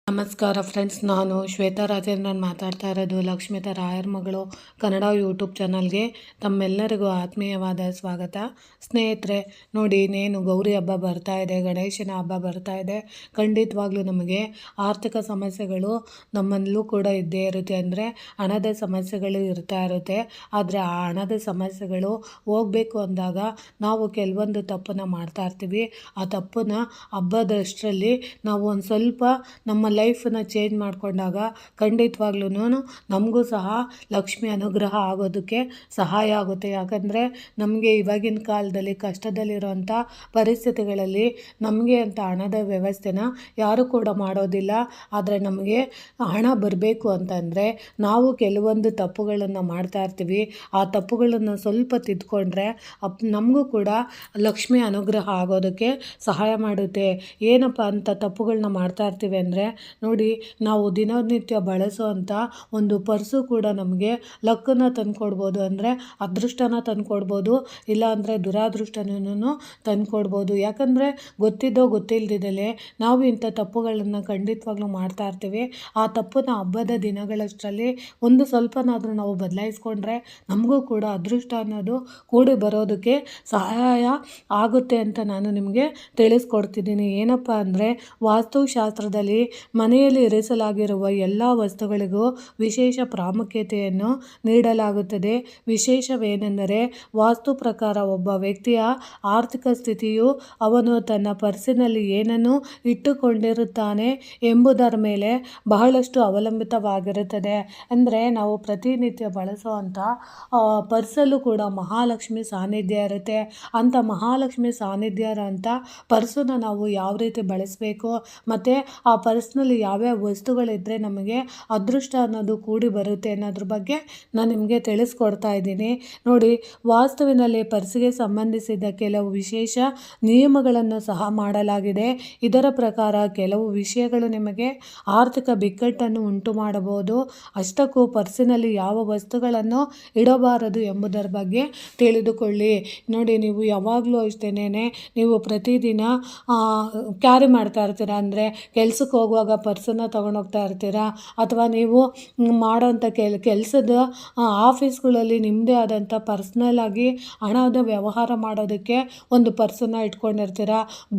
ನಮಸ್ಕಾರ ಫ್ರೆಂಡ್ಸ್, ನಾನು ಶ್ವೇತಾ ರಾಜೇಂದ್ರನ್ ಮಾತಾಡ್ತಾ ಇರೋದು ಲಕ್ಷ್ಮೀತಾ ರಾಯರ್ ಮಗಳು ಕನ್ನಡ ಯೂಟ್ಯೂಬ್ ಚಾನಲ್ಗೆ ತಮ್ಮೆಲ್ಲರಿಗೂ ಆತ್ಮೀಯವಾದ ಸ್ವಾಗತ. ಸ್ನೇಹಿತರೆ, ನೋಡಿ, ಇನ್ನೇನು ಗೌರಿ ಹಬ್ಬ ಬರ್ತಾ ಇದೆ, ಗಣೇಶನ ಹಬ್ಬ ಬರ್ತಾ ಇದೆ. ಖಂಡಿತವಾಗ್ಲೂ ನಮಗೆ ಆರ್ಥಿಕ ಸಮಸ್ಯೆಗಳು ನಮ್ಮಲ್ಲೂ ಕೂಡ ಇದ್ದೇ ಇರುತ್ತೆ. ಅಂದರೆ ಹಣದ ಸಮಸ್ಯೆಗಳು ಇರ್ತಾ ಇರುತ್ತೆ. ಆದರೆ ಆ ಹಣದ ಸಮಸ್ಯೆಗಳು ಹೋಗಬೇಕು ಅಂದಾಗ ನಾವು ಕೆಲವೊಂದು ತಪ್ಪನ್ನು ಮಾಡ್ತಾ ಇರ್ತೀವಿ. ಆ ತಪ್ಪನ್ನು ಹಬ್ಬದಷ್ಟರಲ್ಲಿ ನಾವು ಒಂದು ಸ್ವಲ್ಪ ನಮ್ಮ ಲೈಫನ್ನು ಚೇಂಜ್ ಮಾಡಿಕೊಂಡಾಗ ಖಂಡಿತವಾಗ್ಲೂ ನಮಗೂ ಸಹ ಲಕ್ಷ್ಮಿ ಅನುಗ್ರಹ ಆಗೋದಕ್ಕೆ ಸಹಾಯ ಆಗುತ್ತೆ. ಯಾಕಂದರೆ ನಮಗೆ ಇವಾಗಿನ ಕಾಲದಲ್ಲಿ ಕಷ್ಟದಲ್ಲಿರೋಂಥ ಪರಿಸ್ಥಿತಿಗಳಲ್ಲಿ ನಮಗೆ ಅಂತ ಹಣದ ವ್ಯವಸ್ಥೆನ ಯಾರು ಕೂಡ ಮಾಡೋದಿಲ್ಲ. ಆದರೆ ನಮಗೆ ಹಣ ಬರಬೇಕು ಅಂತಂದರೆ ನಾವು ಕೆಲವೊಂದು ತಪ್ಪುಗಳನ್ನು ಮಾಡ್ತಾ ಇರ್ತೀವಿ. ಆ ತಪ್ಪುಗಳನ್ನು ಸ್ವಲ್ಪ ತಿದ್ದುಕೊಂಡ್ರೆ ನಮಗೂ ಕೂಡ ಲಕ್ಷ್ಮಿ ಅನುಗ್ರಹ ಆಗೋದಕ್ಕೆ ಸಹಾಯ ಮಾಡುತ್ತೆ. ಏನಪ್ಪ ಅಂತ ತಪ್ಪುಗಳನ್ನ ಮಾಡ್ತಾ ಇರ್ತೀವಿ ಅಂದರೆ, ನೋಡಿ, ನಾವು ದಿನನಿತ್ಯ ಬಳಸುವಂಥ ಒಂದು ಪರ್ಸು ಕೂಡ ನಮಗೆ ಲಕ್ಕನ್ನು ತಂದುಕೊಡ್ಬೋದು. ಅಂದರೆ ಅದೃಷ್ಟನ ತಂದುಕೊಡ್ಬೋದು, ಇಲ್ಲಾಂದರೆ ದುರಾದೃಷ್ಟನೂ ತಂದುಕೊಡ್ಬೋದು. ಯಾಕಂದರೆ ಗೊತ್ತಿದ್ದೋ ಗೊತ್ತಿಲ್ಲದಿದ್ದಲೇ ನಾವು ಇಂಥ ತಪ್ಪುಗಳನ್ನು ಖಂಡಿತವಾಗ್ಲೂ ಮಾಡ್ತಾ ಇರ್ತೀವಿ. ಆ ತಪ್ಪನ್ನು ಹಬ್ಬದ ದಿನಗಳಷ್ಟರಲ್ಲಿ ಒಂದು ಸ್ವಲ್ಪನಾದರೂ ನಾವು ಬದಲಾಯಿಸ್ಕೊಂಡ್ರೆ ನಮಗೂ ಕೂಡ ಅದೃಷ್ಟ ಅನ್ನೋದು ಕೂಡಿ ಬರೋದಕ್ಕೆ ಸಹಾಯ ಆಗುತ್ತೆ ಅಂತ ನಾನು ನಿಮಗೆ ತಿಳಿಸ್ಕೊಡ್ತಿದ್ದೀನಿ. ಏನಪ್ಪ ಅಂದರೆ, ವಾಸ್ತುಶಾಸ್ತ್ರದಲ್ಲಿ ಮನೆಯಲ್ಲಿ ಇರಿಸಲಾಗಿರುವ ಎಲ್ಲ ವಸ್ತುಗಳಿಗೂ ವಿಶೇಷ ಪ್ರಾಮುಖ್ಯತೆಯನ್ನು ನೀಡಲಾಗುತ್ತದೆ. ವಿಶೇಷವೇನೆಂದರೆ, ವಾಸ್ತು ಪ್ರಕಾರ ಒಬ್ಬ ವ್ಯಕ್ತಿಯ ಆರ್ಥಿಕ ಸ್ಥಿತಿಯು ಅವನು ತನ್ನ ಪರ್ಸಿನಲ್ಲಿ ಏನನ್ನು ಇಟ್ಟುಕೊಂಡಿರುತ್ತಾನೆ ಎಂಬುದರ ಮೇಲೆ ಬಹಳಷ್ಟು ಅವಲಂಬಿತವಾಗಿರುತ್ತದೆ. ಅಂದರೆ ನಾವು ಪ್ರತಿನಿತ್ಯ ಬಳಸುವಂಥ ಪರ್ಸಲ್ಲೂ ಕೂಡ ಮಹಾಲಕ್ಷ್ಮಿ ಸಾನ್ನಿಧ್ಯ ಇರುತ್ತೆ. ಅಂಥ ಮಹಾಲಕ್ಷ್ಮಿ ಸಾನ್ನಿಧ್ಯ ಇರೋಂಥ ಪರ್ಸನ್ನ ನಾವು ಯಾವ ರೀತಿ ಬಳಸಬೇಕು ಮತ್ತು ಆ ಪರ್ಸ್ನಲ್ಲಿ ಯಾವ್ಯಾವ ವಸ್ತುಗಳಿದ್ದರೆ ನಮಗೆ ಅದೃಷ್ಟ ಅನ್ನೋದು ಕೂಡಿ ಬರುತ್ತೆ ಅನ್ನೋದ್ರ ಬಗ್ಗೆ ನಾನು ನಿಮಗೆ ತಿಳಿಸ್ಕೊಡ್ತಾ ಇದ್ದೀನಿ. ನೋಡಿ, ವಾಸ್ತುವಿನಲ್ಲಿ ಪರ್ಸಿಗೆ ಸಂಬಂಧಿಸಿದ ಕೆಲವು ವಿಶೇಷ ನಿಯಮಗಳನ್ನು ಸಹ ಮಾಡಲಾಗಿದೆ. ಇದರ ಪ್ರಕಾರ ಕೆಲವು ವಿಷಯಗಳು ನಿಮಗೆ ಆರ್ಥಿಕ ಬಿಕ್ಕಟ್ಟನ್ನು ಉಂಟು ಮಾಡಬಹುದು. ಅಷ್ಟಕ್ಕೂ ಪರ್ಸಿನಲ್ಲಿ ಯಾವ ವಸ್ತುಗಳನ್ನು ಇಡಬಾರದು ಎಂಬುದರ ಬಗ್ಗೆ ತಿಳಿದುಕೊಳ್ಳಿ. ನೋಡಿ, ನೀವು ಯಾವಾಗಲೂ ಅಷ್ಟೇನೆ ನೀವು ಪ್ರತಿದಿನ ಕ್ಯಾರಿ ಮಾಡ್ತಾ ಇರ್ತೀರ. ಅಂದರೆ ಕೆಲ್ಸಕ್ಕೆ ಹೋಗುವಾಗ ಪರ್ಸನ್ನು ತೊಗೊಂಡೋಗ್ತಾ ಇರ್ತೀರಾ, ಅಥವಾ ನೀವು ಮಾಡೋಂಥ ಕೆಲಸದ ಆಫೀಸ್ಗಳಲ್ಲಿ ನಿಮ್ಮದೇ ಆದಂಥ ಪರ್ಸ್ನಲ್ ಆಗಿ ಹಣದ ವ್ಯವಹಾರ ಮಾಡೋದಕ್ಕೆ ಒಂದು ಪರ್ಸನ್ನು ಇಟ್ಕೊಂಡಿರ್ತೀರ.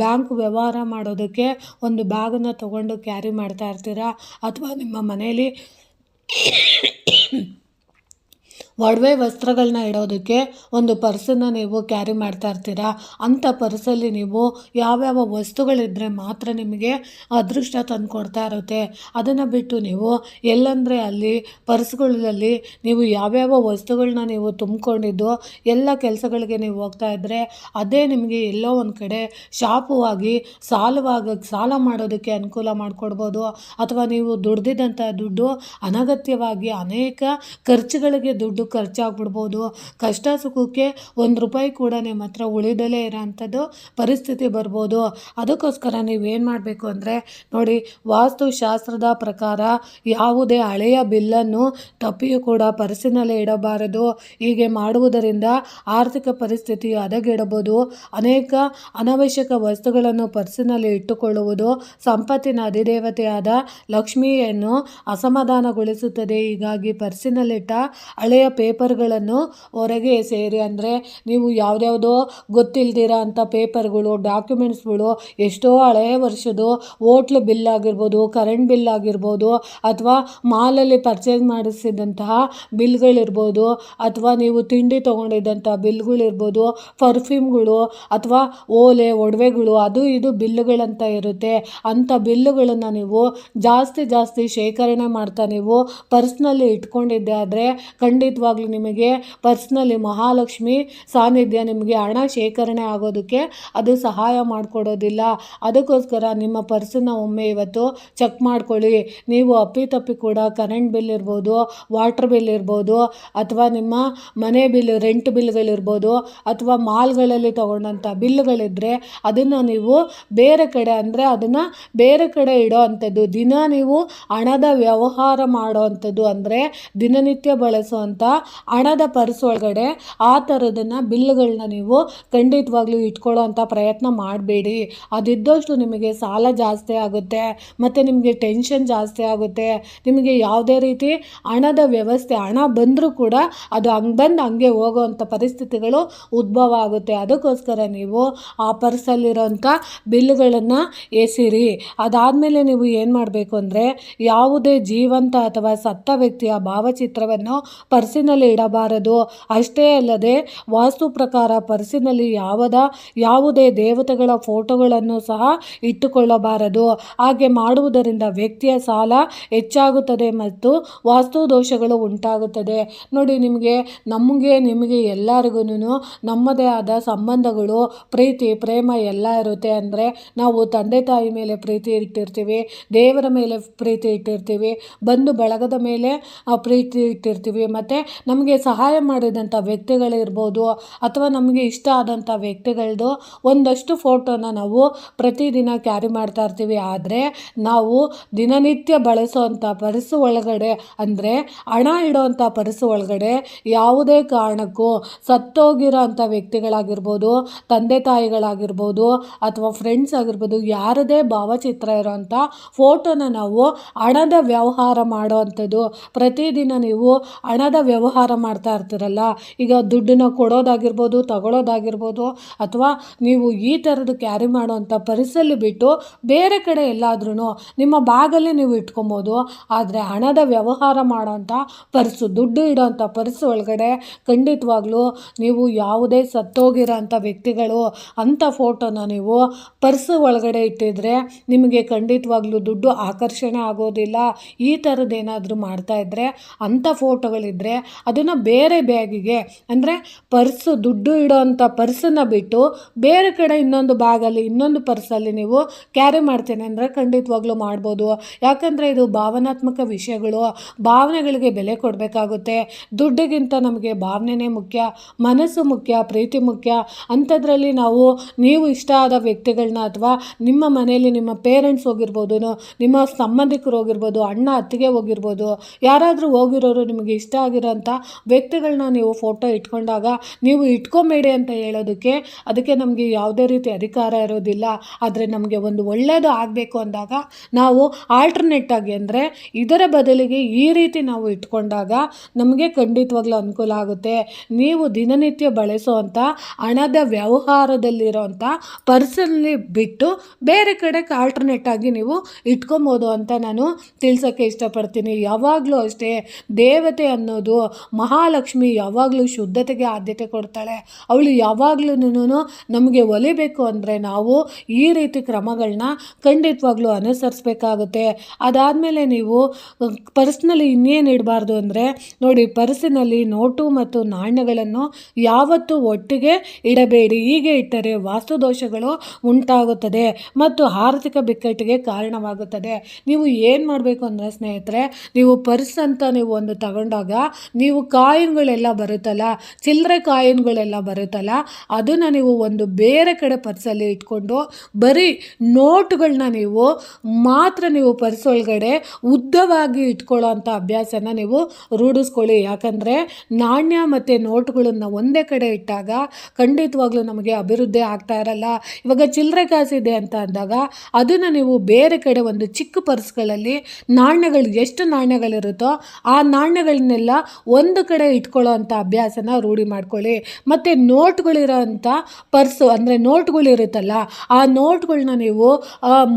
ಬ್ಯಾಂಕ್ ವ್ಯವಹಾರ ಮಾಡೋದಕ್ಕೆ ಒಂದು ಬ್ಯಾಗನ್ನು ತೊಗೊಂಡು ಕ್ಯಾರಿ ಮಾಡ್ತಾ ಇರ್ತೀರ. ಅಥವಾ ನಿಮ್ಮ ಮನೇಲಿ ಒಡವೆ ವಸ್ತ್ರಗಳನ್ನ ಇಡೋದಕ್ಕೆ ಒಂದು ಪರ್ಸನ್ನು ನೀವು ಕ್ಯಾರಿ ಮಾಡ್ತಾ ಇರ್ತೀರ. ಅಂಥ ಪರ್ಸಲ್ಲಿ ನೀವು ಯಾವ್ಯಾವ ವಸ್ತುಗಳಿದ್ದರೆ ಮಾತ್ರ ನಿಮಗೆ ಅದೃಷ್ಟ ತಂದು ಕೊಡ್ತಾ ಇರುತ್ತೆ. ಅದನ್ನು ಬಿಟ್ಟು ನೀವು ಎಲ್ಲಂದರೆ ಅಲ್ಲಿ ಪರ್ಸ್ಗಳಲ್ಲಿ ನೀವು ಯಾವ್ಯಾವ ವಸ್ತುಗಳನ್ನ ನೀವು ತುಂಬಿಕೊಂಡಿದ್ದು ಎಲ್ಲ ಕೆಲಸಗಳಿಗೆ ನೀವು ಹೋಗ್ತಾ ಇದ್ದರೆ ಅದೇ ನಿಮಗೆ ಎಲ್ಲೋ ಒಂದು ಕಡೆ ಶಾಪವಾಗಿ ಸಾಲ ಮಾಡೋದಕ್ಕೆ ಅನುಕೂಲ ಮಾಡಿಕೊಡ್ಬೋದು. ಅಥವಾ ನೀವು ದುಡ್ದಿದ್ದಂಥ ದುಡ್ಡು ಅನಗತ್ಯವಾಗಿ ಅನೇಕ ಖರ್ಚುಗಳಿಗೆ ದುಡ್ಡು ಖರ್ಚಾಗ್ಬಿಡ್ಬೋದು. ಕಷ್ಟ ಸುಖಕ್ಕೆ ₹1 ಕೂಡ ನಿಮ್ಮ ಹತ್ರ ಉಳಿದಲೇ ಇರೋಂಥದ್ದು ಪರಿಸ್ಥಿತಿ ಬರ್ಬೋದು. ಅದಕ್ಕೋಸ್ಕರ ನೀವೇನು ಮಾಡಬೇಕು ಅಂದರೆ, ನೋಡಿ, ವಾಸ್ತುಶಾಸ್ತ್ರದ ಪ್ರಕಾರ ಯಾವುದೇ ಹಳೆಯ ಬಿಲ್ಲನ್ನು ತಪ್ಪಿಯೂ ಕೂಡ ಪರ್ಸಿನಲ್ಲಿ ಇಡಬಾರದು. ಹೀಗೆ ಮಾಡುವುದರಿಂದ ಆರ್ಥಿಕ ಪರಿಸ್ಥಿತಿಯು ಹದಗೆಡಬಹುದು. ಅನೇಕ ಅನವಶ್ಯಕ ವಸ್ತುಗಳನ್ನು ಪರ್ಸಿನಲ್ಲಿ ಇಟ್ಟುಕೊಳ್ಳುವುದು ಸಂಪತ್ತಿನ ಅಧಿದೇವತೆಯಾದ ಲಕ್ಷ್ಮಿಯನ್ನು ಅಸಮಾಧಾನಗೊಳಿಸುತ್ತದೆ. ಹೀಗಾಗಿ ಪರ್ಸಿನಲ್ಲಿಟ್ಟ ಹಳೆಯ ಪೇಪರ್ಗಳನ್ನು ಹೊರಗೆ ಎಸೆಯಿರಿ. ಅಂದರೆ ನೀವು ಯಾವುದ್ಯಾವುದೋ ಗೊತ್ತಿಲ್ದಿರೋ ಅಂಥ ಪೇಪರ್ಗಳು, ಡಾಕ್ಯುಮೆಂಟ್ಸ್ಗಳು, ಎಷ್ಟೋ ಹಳೆಯ ವರ್ಷದ್ದು ಹೋಟ್ಲು ಬಿಲ್ ಆಗಿರ್ಬೋದು, ಕರೆಂಟ್ ಬಿಲ್ ಆಗಿರ್ಬೋದು, ಅಥವಾ ಮಾಲಲ್ಲಿ ಪರ್ಚೇಸ್ ಮಾಡಿಸಿದಂತಹ ಬಿಲ್ಗಳಿರ್ಬೋದು, ಅಥವಾ ನೀವು ತಿಂಡಿ ತೊಗೊಂಡಿದ್ದಂಥ ಬಿಲ್ಗಳಿರ್ಬೋದು, ಪರ್ಫ್ಯೂಮ್ಗಳು, ಅಥವಾ ಓಲೆ ಒಡವೆಗಳು, ಅದು ಇದು ಬಿಲ್ಲುಗಳಂತ ಇರುತ್ತೆ. ಅಂಥ ಬಿಲ್ಲುಗಳನ್ನು ನೀವು ಜಾಸ್ತಿ ಶೇಖರಣೆ ಮಾಡ್ತಾ ನೀವು ಪರ್ಸ್ನಲ್ಲಿ ಇಟ್ಕೊಂಡಿದ್ದೆ ಆದರೆ ಖಂಡಿತವಾಗ್ಲೂ ಖಂಡಿತವಾಗ್ಲೂ ನಿಮಗೆ ಪರ್ಸ್ನಲ್ಲಿ ಮಹಾಲಕ್ಷ್ಮಿ ಸಾನ್ನಿಧ್ಯ ನಿಮಗೆ ಹಣ ಶೇಖರಣೆ ಆಗೋದಕ್ಕೆ ಅದು ಸಹಾಯ ಮಾಡಿಕೊಡೋದಿಲ್ಲ. ಅದಕ್ಕೋಸ್ಕರ ನಿಮ್ಮ ಪರ್ಸನ್ನ ಒಮ್ಮೆ ಇವತ್ತು ಚೆಕ್ ಮಾಡ್ಕೊಳ್ಳಿ. ನೀವು ಅಪ್ಪಿತಪ್ಪಿ ಕೂಡ ಕರೆಂಟ್ ಬಿಲ್ ಇರ್ಬೋದು, ವಾಟರ್ ಬಿಲ್ ಇರ್ಬೋದು, ಅಥವಾ ನಿಮ್ಮ ಮನೆ ಬಿಲ್, ರೆಂಟ್ ಬಿಲ್ಗಳಿರ್ಬೋದು, ಅಥವಾ ಮಾಲ್ಗಳಲ್ಲಿ ತಗೊಂಡಂಥ ಬಿಲ್ಗಳಿದ್ದರೆ ಅದನ್ನು ನೀವು ಬೇರೆ ಕಡೆ, ಅಂದರೆ ಅದನ್ನು ಬೇರೆ ಕಡೆ ಇಡೋ ಅಂಥದ್ದು, ದಿನ ನೀವು ಹಣದ ವ್ಯವಹಾರ ಮಾಡೋ ಅಂಥದ್ದು, ಅಂದರೆ ದಿನನಿತ್ಯ ಬಳಸುವಂಥ ಹಣದ ಪರ್ಸ್ ಒಳಗಡೆ ಆ ಥರದನ್ನು ಬಿಲ್ಗಳನ್ನ ನೀವು ಖಂಡಿತವಾಗ್ಲೂ ಇಟ್ಕೊಳ್ಳೋ ಅಂಥ ಪ್ರಯತ್ನ ಮಾಡಬೇಡಿ. ಅದಿದ್ದಷ್ಟು ನಿಮಗೆ ಸಾಲ ಜಾಸ್ತಿ ಆಗುತ್ತೆ ಮತ್ತು ನಿಮಗೆ ಟೆನ್ಷನ್ ಜಾಸ್ತಿ ಆಗುತ್ತೆ. ನಿಮಗೆ ಯಾವುದೇ ರೀತಿ ಹಣದ ವ್ಯವಸ್ಥೆ, ಹಣ ಬಂದರೂ ಕೂಡ ಅದು ಹಂಗೆ ಬಂದು ಹಂಗೆ ಹೋಗೋವಂಥ ಪರಿಸ್ಥಿತಿಗಳು ಉದ್ಭವ ಆಗುತ್ತೆ. ಅದಕ್ಕೋಸ್ಕರ ನೀವು ಆ ಪರ್ಸಲ್ಲಿರೋಂಥ ಬಿಲ್ಗಳನ್ನು ಎಸಿರಿ. ಅದಾದಮೇಲೆ ನೀವು ಏನು ಮಾಡಬೇಕು ಅಂದರೆ, ಯಾವುದೇ ಜೀವಂತ ಅಥವಾ ಸತ್ತ ವ್ಯಕ್ತಿಯ ಭಾವಚಿತ್ರವನ್ನು ಪರ್ಸಿನಲ್ಲಿ ಇಡಬಾರದು. ಅಷ್ಟೇ ಅಲ್ಲದೆ ವಾಸ್ತು ಪ್ರಕಾರ ಪರ್ಸಿನಲ್ಲಿ ಯಾವುದೇ ದೇವತೆಗಳ ಫೋಟೋಗಳನ್ನು ಸಹ ಇಟ್ಟುಕೊಳ್ಳಬಾರದು. ಹಾಗೆ ಮಾಡುವುದರಿಂದ ವ್ಯಕ್ತಿಯ ಸಾಲ ಹೆಚ್ಚಾಗುತ್ತದೆ ಮತ್ತು ವಾಸ್ತು ದೋಷಗಳು ಉಂಟಾಗುತ್ತದೆ. ನೋಡಿ, ನಿಮಗೆ ಎಲ್ಲರಿಗೂ ನಮ್ಮದೇ ಆದ ಸಂಬಂಧಗಳು, ಪ್ರೀತಿ ಪ್ರೇಮ ಎಲ್ಲ ಇರುತ್ತೆ. ಅಂದರೆ ನಾವು ತಂದೆ ತಾಯಿ ಮೇಲೆ ಪ್ರೀತಿ ಇಟ್ಟಿರ್ತೀವಿ, ದೇವರ ಮೇಲೆ ಪ್ರೀತಿ ಇಟ್ಟಿರ್ತೀವಿ, ಬಂಧು ಬಳಗದ ಮೇಲೆ ಪ್ರೀತಿ ಇಟ್ಟಿರ್ತೀವಿ, ಮತ್ತು ನಮಗೆ ಸಹಾಯ ಮಾಡಿದಂಥ ವ್ಯಕ್ತಿಗಳಿರ್ಬೋದು ಅಥವಾ ನಮಗೆ ಇಷ್ಟ ಆದಂಥ ವ್ಯಕ್ತಿಗಳದ್ದು ಒಂದಷ್ಟು ಫೋಟೋನ ನಾವು ಪ್ರತಿದಿನ ಕ್ಯಾರಿ ಮಾಡ್ತಾ ಇರ್ತೀವಿ. ಆದರೆ ನಾವು ದಿನನಿತ್ಯ ಬಳಸೋವಂಥ ಪರ್ಸು ಒಳಗಡೆ, ಅಂದರೆ ಹಣ ಇಡೋವಂಥ ಪರ್ಸು ಒಳಗಡೆ ಯಾವುದೇ ಕಾರಣಕ್ಕೂ ಸತ್ತೋಗಿರೋ ಅಂಥ ವ್ಯಕ್ತಿಗಳಾಗಿರ್ಬೋದು, ತಂದೆ ತಾಯಿಗಳಾಗಿರ್ಬೋದು, ಅಥವಾ ಫ್ರೆಂಡ್ಸ್ ಆಗಿರ್ಬೋದು, ಯಾರದೇ ಭಾವಚಿತ್ರ ಇರೋವಂಥ ಫೋಟೋನ ನಾವು ಹಣದ ವ್ಯವಹಾರ ಮಾಡೋವಂಥದ್ದು, ಪ್ರತಿದಿನ ನೀವು ಹಣದ ವ್ಯವಹಾರ ಮಾಡ್ತಾ ಇರ್ತೀರಲ್ಲ, ಈಗ ದುಡ್ಡನ್ನ ಕೊಡೋದಾಗಿರ್ಬೋದು, ತಗೊಳ್ಳೋದಾಗಿರ್ಬೋದು, ಅಥವಾ ನೀವು ಈ ಥರದ್ದು ಕ್ಯಾರಿ ಮಾಡೋವಂಥ ಪರ್ಸಲ್ಲಿ ಬಿಟ್ಟು ಬೇರೆ ಕಡೆ ಎಲ್ಲಾದ್ರೂ ನಿಮ್ಮ ಬ್ಯಾಗಲ್ಲಿ ನೀವು ಇಟ್ಕೊಬೋದು. ಆದರೆ ಹಣದ ವ್ಯವಹಾರ ಮಾಡೋವಂಥ ಪರ್ಸು, ದುಡ್ಡು ಇಡೋವಂಥ ಪರ್ಸು ಒಳಗಡೆ ಖಂಡಿತವಾಗ್ಲೂ ನೀವು ಯಾವುದೇ ಸತ್ತೋಗಿರೋ ಅಂಥ ವ್ಯಕ್ತಿಗಳು ಅಂಥ ಫೋಟೋನ ನೀವು ಪರ್ಸು ಒಳಗಡೆ ಇಟ್ಟಿದ್ರೆ ನಿಮಗೆ ಖಂಡಿತವಾಗ್ಲೂ ದುಡ್ಡು ಆಕರ್ಷಣೆ ಆಗೋದಿಲ್ಲ. ಈ ಥರದ್ದೇನಾದರೂ ಮಾಡ್ತಾಯಿದ್ರೆ, ಅಂಥ ಫೋಟೋಗಳಿದ್ದರೆ ಅದನ್ನು ಬೇರೆ ಬ್ಯಾಗಿಗೆ, ಅಂದರೆ ದುಡ್ಡು ಇಡೋ ಅಂಥ ಪರ್ಸನ್ನು ಬಿಟ್ಟು ಬೇರೆ ಕಡೆ ಇನ್ನೊಂದು ಬ್ಯಾಗಲ್ಲಿ, ಇನ್ನೊಂದು ಪರ್ಸಲ್ಲಿ ನೀವು ಕ್ಯಾರಿ ಮಾಡ್ತೇನೆ ಅಂದರೆ ಖಂಡಿತವಾಗ್ಲೂ ಮಾಡ್ಬೋದು. ಯಾಕಂದರೆ ಇದು ಭಾವನಾತ್ಮಕ ವಿಷಯಗಳು, ಭಾವನೆಗಳಿಗೆ ಬೆಲೆ ಕೊಡಬೇಕಾಗುತ್ತೆ. ದುಡ್ಡಿಗಿಂತ ನಮಗೆ ಭಾವನೆನೇ ಮುಖ್ಯ, ಮನಸ್ಸು ಮುಖ್ಯ, ಪ್ರೀತಿ ಮುಖ್ಯ. ಅಂಥದ್ರಲ್ಲಿ ನೀವು ಇಷ್ಟ ಆದ ವ್ಯಕ್ತಿಗಳನ್ನ, ಅಥವಾ ನಿಮ್ಮ ಮನೆಯಲ್ಲಿ ನಿಮ್ಮ ಪೇರೆಂಟ್ಸ್ ಹೋಗಿರ್ಬೋದು, ನಿಮ್ಮ ಸಂಬಂಧಿಕರು ಹೋಗಿರ್ಬೋದು, ಅಣ್ಣ ಅತ್ತಿಗೆ ಹೋಗಿರ್ಬೋದು, ಯಾರಾದರೂ ಹೋಗಿರೋರು ನಿಮಗೆ ಇಷ್ಟ ಆಗಿರೋಂಥ ವ್ಯಕ್ತಿಗಳನ್ನ ನೀವು ಫೋಟೋ ಇಟ್ಕೊಂಡಾಗ ನೀವು ಇಟ್ಕೊಂಬೇಡಿ ಅಂತ ಹೇಳೋದಕ್ಕೆ ಅದಕ್ಕೆ ನಮಗೆ ಯಾವುದೇ ರೀತಿ ಅಧಿಕಾರ ಇರೋದಿಲ್ಲ. ಆದರೆ ನಮಗೆ ಒಂದು ಒಳ್ಳೆಯದು ಆಗಬೇಕು ಅಂದಾಗ ನಾವು ಆಲ್ಟರ್ನೇಟ್ ಆಗಿ, ಅಂದರೆ ಇದರ ಬದಲಿಗೆ ಈ ರೀತಿ ನಾವು ಇಟ್ಕೊಂಡಾಗ ನಮಗೆ ಖಂಡಿತವಾಗ್ಲೂ ಅನುಕೂಲ ಆಗುತ್ತೆ. ನೀವು ದಿನನಿತ್ಯ ಬಳಸುವಂಥ ಹಣದ ವ್ಯವಹಾರದಲ್ಲಿರೋಂಥ ಪರ್ಸಲ್ಲಿ ಬಿಟ್ಟು ಬೇರೆ ಕಡೆ ಆಲ್ಟರ್ನೇಟ್ ಆಗಿ ನೀವು ಇಟ್ಕೊಬೋದು ಅಂತ ನಾನು ತಿಳಿಸೋಕ್ಕೆ ಇಷ್ಟಪಡ್ತೀನಿ. ಯಾವಾಗಲೂ ಅಷ್ಟೇ, ದೇವತೆ ಅನ್ನೋದು ಮಹಾಲಕ್ಷ್ಮಿ ಯಾವಾಗಲೂ ಶುದ್ಧತೆಗೆ ಆದ್ಯತೆ ಕೊಡ್ತಾಳೆ. ಅವಳು ಯಾವಾಗಲೂ ನಮಗೆ ಒಲಿಬೇಕು ಅಂದರೆ ನಾವು ಈ ರೀತಿ ಕ್ರಮಗಳನ್ನ ಖಂಡಿತವಾಗ್ಲೂ ಅನುಸರಿಸಬೇಕಾಗುತ್ತೆ. ಅದಾದಮೇಲೆ ನೀವು ಪರ್ಸ್ನಲ್ಲಿ ಇನ್ನೇನು ಇಡಬಾರ್ದು ಅಂದರೆ, ನೋಡಿ, ಪರ್ಸಿನಲ್ಲಿ ನೋಟು ಮತ್ತು ನಾಣ್ಯಗಳನ್ನು ಯಾವತ್ತೂ ಒಟ್ಟಿಗೆ ಇಡಬೇಡಿ. ಹೀಗೆ ಇಟ್ಟರೆ ವಾಸ್ತು ದೋಷಗಳು ಉಂಟಾಗುತ್ತದೆ ಮತ್ತು ಆರ್ಥಿಕ ಬಿಕ್ಕಟ್ಟಿಗೆ ಕಾರಣವಾಗುತ್ತದೆ. ನೀವು ಏನು ಮಾಡಬೇಕು ಅಂದರೆ ಸ್ನೇಹಿತರೆ, ನೀವು ಪರ್ಸ್ ಅಂತ ನೀವು ಒಂದು ತಗೊಂಡಾಗ ನೀವು ಕಾಯಿನ್ಗಳೆಲ್ಲ ಬರುತ್ತಲ್ಲ, ಚಿಲ್ಲರೆ ಕಾಯಿನ್ಗಳೆಲ್ಲ ಬರುತ್ತಲ್ಲ, ಅದನ್ನು ನೀವು ಒಂದು ಬೇರೆ ಕಡೆ ಪರ್ಸಲ್ಲಿ ಇಟ್ಕೊಂಡು ಬರೀ ನೋಟುಗಳನ್ನ ನೀವು ಪರ್ಸ್ ಒಳಗಡೆ ಉದ್ದವಾಗಿ ಇಟ್ಕೊಳ್ಳೋ ಅಂಥ ಅಭ್ಯಾಸನ ನೀವು ರೂಢಿಸ್ಕೊಳ್ಳಿ. ಯಾಕಂದರೆ ನಾಣ್ಯ ಮತ್ತು ನೋಟುಗಳನ್ನು ಒಂದೇ ಕಡೆ ಇಟ್ಟಾಗ ಖಂಡಿತವಾಗ್ಲೂ ನಮಗೆ ಅಭಿವೃದ್ಧಿ ಆಗ್ತಾ ಇರಲ್ಲ. ಇವಾಗ ಚಿಲ್ಲರೆ ಕಾಸಿದೆ ಅಂತ ಅಂದಾಗ ಅದನ್ನು ನೀವು ಬೇರೆ ಕಡೆ ಒಂದು ಚಿಕ್ಕ ಪರ್ಸ್ಗಳಲ್ಲಿ ಎಷ್ಟು ನಾಣ್ಯಗಳಿರುತ್ತೋ ಆ ನಾಣ್ಯಗಳನ್ನೆಲ್ಲ ಒಂದು ಕಡೆ ಇಟ್ಕೊಳ್ಳೋ ಅಂಥ ಅಭ್ಯಾಸನ ರೂಢಿ ಮಾಡ್ಕೊಳ್ಳಿ. ಮತ್ತು ನೋಟ್ಗಳಿರೋ ಅಂಥ ಪರ್ಸು, ಅಂದರೆ ನೋಟ್ಗಳಿರುತ್ತಲ್ಲ, ಆ ನೋಟ್ಗಳನ್ನ ನೀವು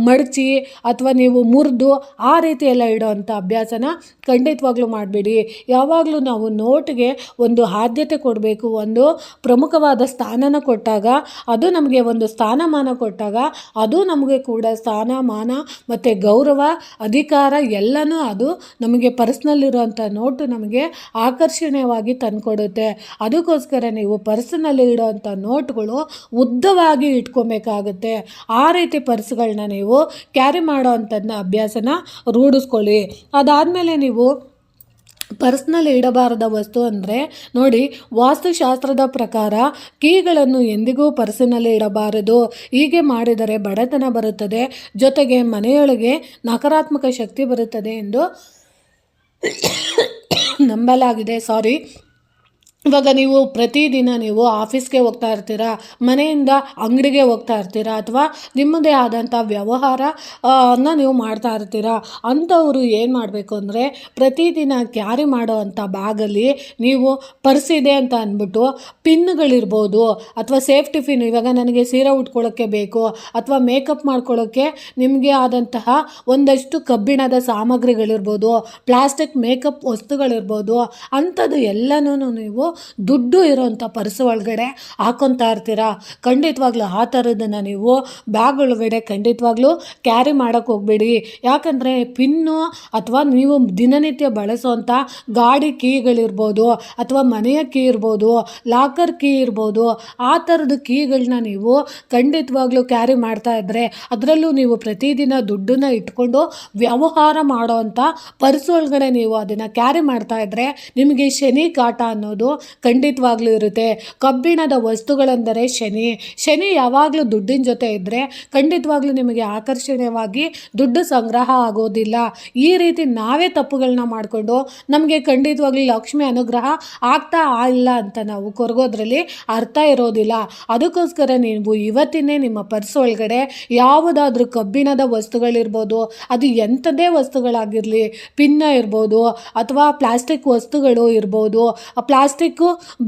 ಮಡಚಿ ಅಥವಾ ನೀವು ಮುರಿದು ಆ ರೀತಿ ಎಲ್ಲ ಇಡೋ ಅಂಥ ಅಭ್ಯಾಸನ ಖಂಡಿತವಾಗ್ಲೂ ಮಾಡಬೇಡಿ. ಯಾವಾಗಲೂ ನಾವು ನೋಟಿಗೆ ಒಂದು ಆದ್ಯತೆ ಕೊಡಬೇಕು. ಒಂದು ಪ್ರಮುಖವಾದ ಸ್ಥಾನನ ಕೊಟ್ಟಾಗ, ಅದು ನಮಗೆ ಒಂದು ಸ್ಥಾನಮಾನ ಕೊಟ್ಟಾಗ ಅದು ನಮಗೆ ಕೂಡ ಸ್ಥಾನಮಾನ ಮತ್ತು ಗೌರವ, ಅಧಿಕಾರ ಎಲ್ಲನೂ ಅದು ನಮಗೆ ಪರ್ಸ್ನಲ್ಲಿರುವಂಥ ನೋಟು ನಮಗೆ ಆಕರ್ಷಣೀಯವಾಗಿ ತಂದುಕೊಡುತ್ತೆ. ಅದಕ್ಕೋಸ್ಕರ ನೀವು ಪರ್ಸ್ನಲ್ಲಿ ಇಡೋವಂಥ ನೋಟ್ಗಳು ಉದ್ದವಾಗಿ ಇಟ್ಕೊಬೇಕಾಗುತ್ತೆ. ಆ ರೀತಿ ಪರ್ಸ್ಗಳನ್ನ ನೀವು ಕ್ಯಾರಿ ಮಾಡೋ ಅಂಥದ್ದನ್ನ ಅಭ್ಯಾಸನ ರೂಢಿಸ್ಕೊಳ್ಳಿ. ಅದಾದಮೇಲೆ ನೀವು ಪರ್ಸ್ನಲ್ಲಿ ಇಡಬಾರದ ವಸ್ತು ಅಂದರೆ ನೋಡಿ, ವಾಸ್ತುಶಾಸ್ತ್ರದ ಪ್ರಕಾರ ಕೀಗಳನ್ನು ಎಂದಿಗೂ ಪರ್ಸಿನಲ್ಲಿ ಇಡಬಾರದು. ಹೀಗೆ ಮಾಡಿದರೆ ಬಡತನ ಬರುತ್ತದೆ, ಜೊತೆಗೆ ಮನೆಯೊಳಗೆ ನಕಾರಾತ್ಮಕ ಶಕ್ತಿ ಬರುತ್ತದೆ ಎಂದು ನಂಬಲಾಗಿದೆ. ಇವಾಗ ನೀವು ಪ್ರತಿದಿನ ನೀವು ಆಫೀಸ್ಗೆ ಹೋಗ್ತಾ ಇರ್ತೀರಾ, ಮನೆಯಿಂದ ಅಂಗಡಿಗೆ ಹೋಗ್ತಾ ಇರ್ತೀರಾ, ಅಥವಾ ನಿಮ್ಮದೇ ಆದಂಥ ವ್ಯವಹಾರ ನೀವು ಮಾಡ್ತಾ ಇರ್ತೀರಾ. ಅಂಥವರು ಏನು ಮಾಡಬೇಕು ಅಂದರೆ, ಪ್ರತಿದಿನ ಕ್ಯಾರಿ ಮಾಡೋ ಅಂಥ ಬ್ಯಾಗಲ್ಲಿ ನೀವು ಪರ್ಸ್ ಇದೆ ಅಂತ ಅಂದ್ಬಿಟ್ಟು ಪಿನ್ಗಳಿರ್ಬೋದು, ಅಥವಾ ಸೇಫ್ಟಿ ಪಿನ್, ಇವಾಗ ನನಗೆ ಸೀರೆ ಉಟ್ಕೊಳ್ಳೋಕ್ಕೆ ಬೇಕು, ಅಥವಾ ಮೇಕಪ್ ಮಾಡ್ಕೊಳ್ಳೋಕ್ಕೆ ನಿಮಗೆ ಆದಂತಹ ಒಂದಷ್ಟು ಕಬ್ಬಿಣದ ಸಾಮಗ್ರಿಗಳಿರ್ಬೋದು, ಪ್ಲಾಸ್ಟಿಕ್ ಮೇಕಪ್ ವಸ್ತುಗಳಿರ್ಬೋದು, ಅಂಥದ್ದು ಎಲ್ಲನೂ ನೀವು ದುಡ್ಡು ಇರೋಂಥ ಪರ್ಸ್ ಒಳಗಡೆ ಹಾಕೊತಾ ಇರ್ತೀರಾ. ಖಂಡಿತವಾಗ್ಲೂ ಆ ಥರದನ್ನು ನೀವು ಬ್ಯಾಗ್ ಒಳಗಡೆ ಖಂಡಿತವಾಗ್ಲೂ ಕ್ಯಾರಿ ಮಾಡೋಕ್ಕೆ ಹೋಗಬೇಡಿ. ಯಾಕಂದರೆ ಪಿನ್ನು ಅಥವಾ ನೀವು ದಿನನಿತ್ಯ ಬಳಸೋವಂಥ ಗಾಡಿ ಕೀಗಳಿರ್ಬೋದು, ಅಥವಾ ಮನೆಯ ಕೀ ಇರ್ಬೋದು, ಲಾಕರ್ ಕೀ ಇರ್ಬೋದು, ಆ ಥರದ ಕೀಗಳನ್ನ ನೀವು ಖಂಡಿತವಾಗ್ಲೂ ಕ್ಯಾರಿ ಮಾಡ್ತಾ ಇದ್ದರೆ, ಅದರಲ್ಲೂ ನೀವು ಪ್ರತಿದಿನ ದುಡ್ಡನ್ನು ಇಟ್ಕೊಂಡು ವ್ಯವಹಾರ ಮಾಡೋವಂಥ ಪರ್ಸ್ ಒಳಗಡೆ ನೀವು ಅದನ್ನು ಕ್ಯಾರಿ ಮಾಡ್ತಾ ಇದ್ದರೆ, ನಿಮಗೆ ಶನಿ ಕಾಟ ಅನ್ನೋದು ಖಂಡಿತವಾಗ್ಲೂ ಇರುತ್ತೆ. ಕಬ್ಬಿಣದ ವಸ್ತುಗಳೆಂದರೆ ಶನಿ ಯಾವಾಗಲೂ ದುಡ್ಡಿನ ಜೊತೆ ಇದ್ದರೆ ಖಂಡಿತವಾಗ್ಲೂ ನಿಮಗೆ ಆಕರ್ಷಣೀಯವಾಗಿ ದುಡ್ಡು ಸಂಗ್ರಹ ಆಗೋದಿಲ್ಲ. ಈ ರೀತಿ ನಾವೇ ತಪ್ಪುಗಳನ್ನ ಮಾಡಿಕೊಂಡು ನಮಗೆ ಖಂಡಿತವಾಗ್ಲೂ ಲಕ್ಷ್ಮಿ ಅನುಗ್ರಹ ಆಗ್ತಾ ಇಲ್ಲ ಅಂತ ನಾವು ಕೊರಗೋದ್ರಲ್ಲಿ ಅರ್ಥ ಇರೋದಿಲ್ಲ. ಅದಕ್ಕೋಸ್ಕರ ನೀವು ಇವತ್ತಿನೇ ನಿಮ್ಮ ಪರ್ಸ್ ಒಳಗಡೆ ಯಾವುದಾದ್ರೂ ಕಬ್ಬಿಣದ ವಸ್ತುಗಳಿರ್ಬೋದು, ಅದು ಎಂಥದೇ ವಸ್ತುಗಳಾಗಿರಲಿ, ಪಿನ್ನ ಇರ್ಬೋದು, ಅಥವಾ ಪ್ಲಾಸ್ಟಿಕ್ ವಸ್ತುಗಳು ಇರ್ಬೋದು, ಪ್ಲಾಸ್ಟಿಕ್ಕು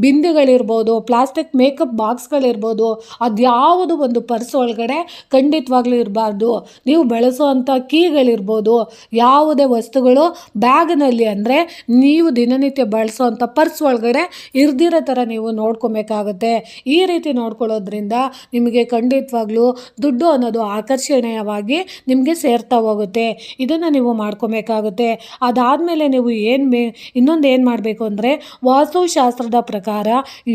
ಬಿಂದಿಗಳಿರ್ಬೋದು, ಪ್ಲಾಸ್ಟಿಕ್ ಮೇಕಪ್ ಬಾಕ್ಸ್ಗಳಿರ್ಬೋದು, ಅದ್ಯಾವುದು ಒಂದು ಪರ್ಸ್ ಒಳಗಡೆ ಖಂಡಿತವಾಗ್ಲೂ ಇರಬಾರ್ದು. ನೀವು ಬಳಸುವಂಥ ಕೀಗಳಿರ್ಬೋದು, ಯಾವುದೇ ವಸ್ತುಗಳು ಬ್ಯಾಗ್ನಲ್ಲಿ ಅಂದರೆ ನೀವು ದಿನನಿತ್ಯ ಬಳಸುವಂಥ ಪರ್ಸ್ ಒಳಗಡೆ ಇರ್ದಿರೋ ಥರ ನೀವು ನೋಡ್ಕೊಬೇಕಾಗುತ್ತೆ. ಈ ರೀತಿ ನೋಡ್ಕೊಳ್ಳೋದ್ರಿಂದ ನಿಮಗೆ ಖಂಡಿತವಾಗ್ಲೂ ದುಡ್ಡು ಅನ್ನೋದು ಆಕರ್ಷಣೀಯವಾಗಿ ನಿಮಗೆ ಸೇರ್ತಾ ಹೋಗುತ್ತೆ. ಇದನ್ನು ನೀವು ಮಾಡ್ಕೊಬೇಕಾಗುತ್ತೆ. ಅದಾದಮೇಲೆ ನೀವು ಇನ್ನೊಂದು ಏನು ಮಾಡಬೇಕು ಅಂದರೆ, ವಾಸ್ತುಶಾಸ್ತ್ರದ ಪ್ರಕಾರ